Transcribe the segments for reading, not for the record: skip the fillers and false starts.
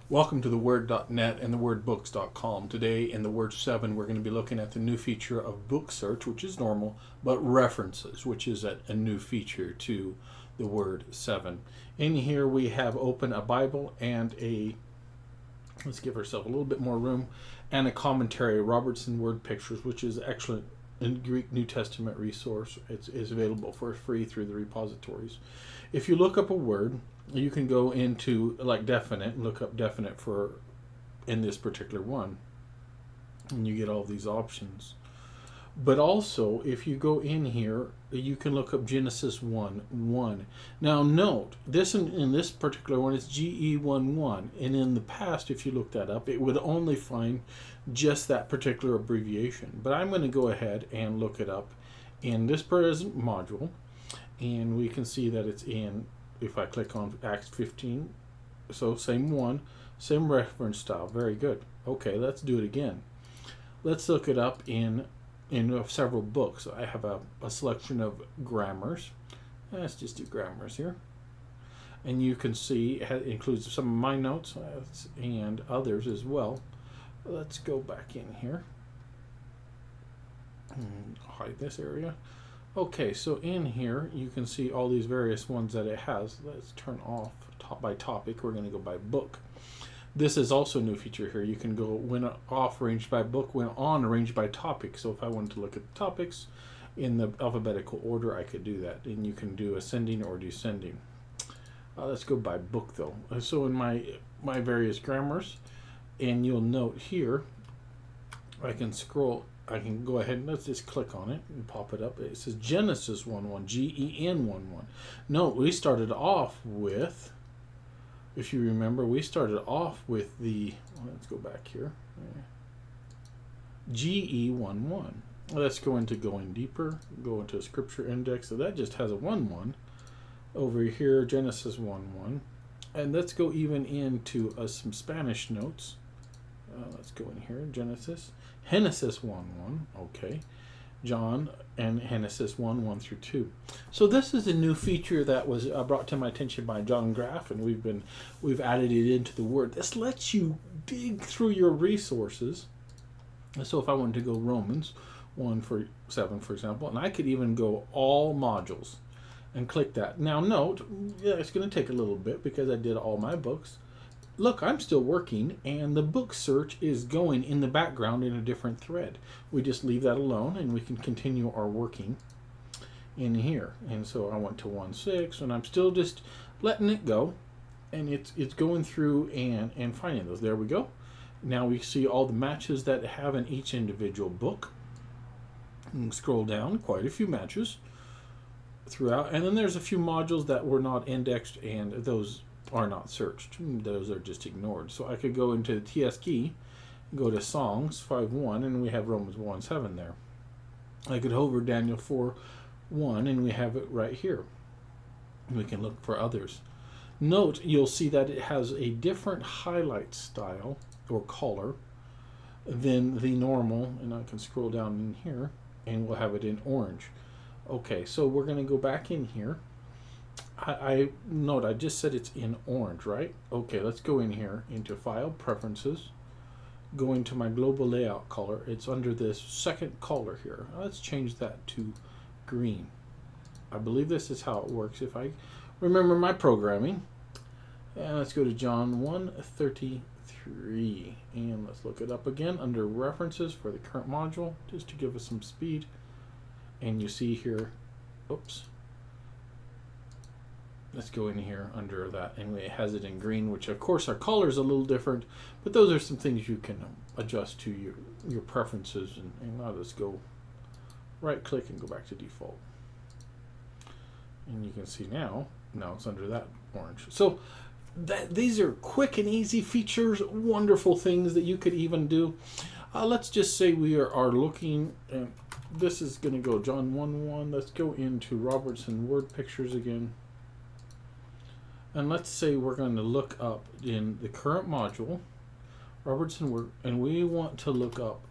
Welcome to theWord.net and thewordbooks.com. Today in the Word 7 we're going to be looking at the new feature of book search, which is normal, but references, which is a new feature to the Word 7. In here we have open a Bible and let's give ourselves a little bit more room, and a commentary, Robertson Word Pictures, which is excellent in Greek New Testament resource. It is available for free through the repositories. If you look up a word, you can go into like definite and look up definite for in this particular one, and you get all these options. But also, if you go in here, you can look up Genesis 1:1. Now note, this in this particular one is GE11, and in the past, if you look that up, it would only find just that particular abbreviation. But I'm going to go ahead and look it up in this present module, and we can see that it's in, if I click on Acts 15, so same one, same reference style, very good. Okay, let's do it again. Let's look it up in several books. I have a selection of grammars. Let's just do grammars here. And you can see it includes some of my notes and others as well. Let's go back in here and hide this area. Okay, so in here you can see all these various ones that it has. Let's turn off by topic. We're going to go by book. This is also a new feature here. You can go when off arranged by book, when on arranged by topic. So if I wanted to look at the topics in the alphabetical order, I could do that. And you can do ascending or descending. Let's go by book though. So in my various grammars, and you'll note here, I can scroll. I can go ahead and let's just click on it and pop it up. It says Genesis 1:1, GEN11. Note we started off with, if you remember, we started off with let's go back here, GE11. Let's go into going deeper, go into a scripture index. So that just has a 1:1. Over here, Genesis 1:1. And let's go even into some Spanish notes. Let's go in here, Genesis 1:1, okay. John and Genesis 1:1 through 2. So this is a new feature that was brought to my attention by John Graff, and we've added it into the Word. This lets you dig through your resources. So if I wanted to go Romans 1:7, for example, and I could even go all modules and click that. Now note, yeah, it's going to take a little bit because I did all my books. Look, I'm still working, and the book search is going in the background in a different thread. We just leave that alone, and we can continue our working in here. And so I went to 1:6, and I'm still just letting it go, and it's going through and finding those. There we go. Now we see all the matches that have in each individual book. And scroll down, quite a few matches throughout, and then there's a few modules that were not indexed, and those are not searched. Those are just ignored. So I could go into the TS key, go to Songs 5:1, and we have Romans 1:7 there. I could hover Daniel 4:1, and we have it right here. We can look for others. Note, you'll see that it has a different highlight style or color than the normal, and I can scroll down in here, and we'll have it in orange. Okay, so we're going to go back in here. I note I just said it's in orange, right? Okay, let's go in here into File, Preferences, go into my global layout color. It's under this second color here. Let's change that to green. I believe this is how it works if I remember my programming. And let's go to John 1:33, and let's look it up again under References for the current module, just to give us some speed. And you see here, oops. Let's go in here under that, and it has it in green, which of course our color is a little different, but those are some things you can adjust to your preferences. And now let's go right click and go back to default. And you can see now it's under that orange. So these are quick and easy features, wonderful things that you could even do. Let's just say we are looking, and this is going to go John 1:1. Let's go into Robertson Word Pictures again. And let's say we're going to look up in the current module, Robertson Word, and we want to look up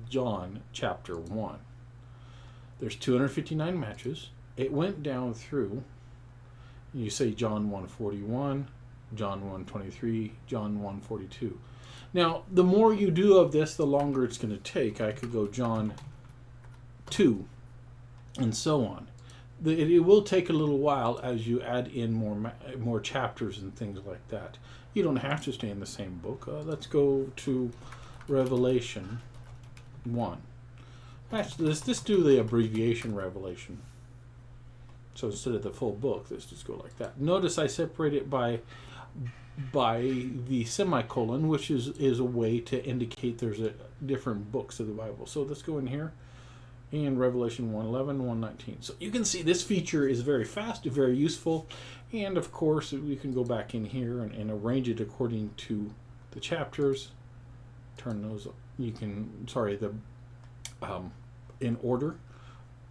John chapter 1. There's 259 matches. It went down through, you say John 1:41, John 1:23, John 1:42. Now, the more you do of this, the longer it's going to take. I could go John 2, and so on. It will take a little while as you add in more chapters and things like that. You don't have to stay in the same book. Let's go to Revelation 1. Actually, let's just do the abbreviation Revelation. So instead of the full book, let's just go like that. Notice I separate it by the semicolon, which is a way to indicate there's different books of the Bible. So let's go in here. And Revelation 1:11, 1:19. So you can see this feature is very fast, very useful, and of course we can go back in here and arrange it according to the chapters. Turn those. You can in order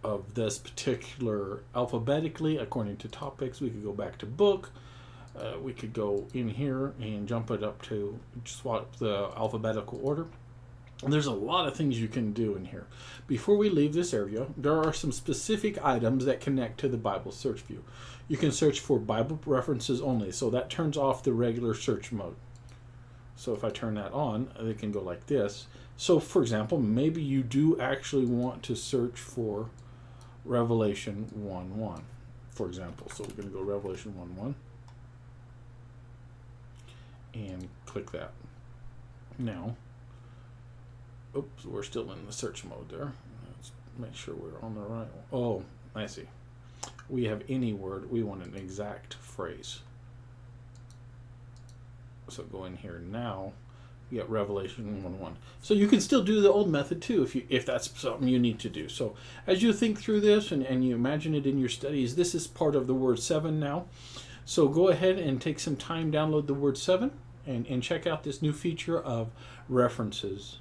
of this particular alphabetically according to topics. We could go back to book. We could go in here and jump it up to swap the alphabetical order. And there's a lot of things you can do in here. Before we leave this area, there are some specific items that connect to the Bible search view. You can search for Bible references only, so that turns off the regular search mode. So if I turn that on, it can go like this. So for example, maybe you do actually want to search for Revelation 1:1, for example. So we're going to go Revelation 1:1 and click that. Now, oops, we're still in the search mode there. Let's make sure we're on the right one. Oh, I see. We have any word. We want an exact phrase. So go in here now. You get Revelation 1:1. So you can still do the old method too if that's something you need to do. So as you think through this and you imagine it in your studies, this is part of the Word 7 now. So go ahead and take some time, download the Word 7, and check out this new feature of references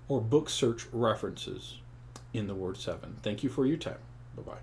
or book search references in the Word 7. Thank you for your time. Bye-bye.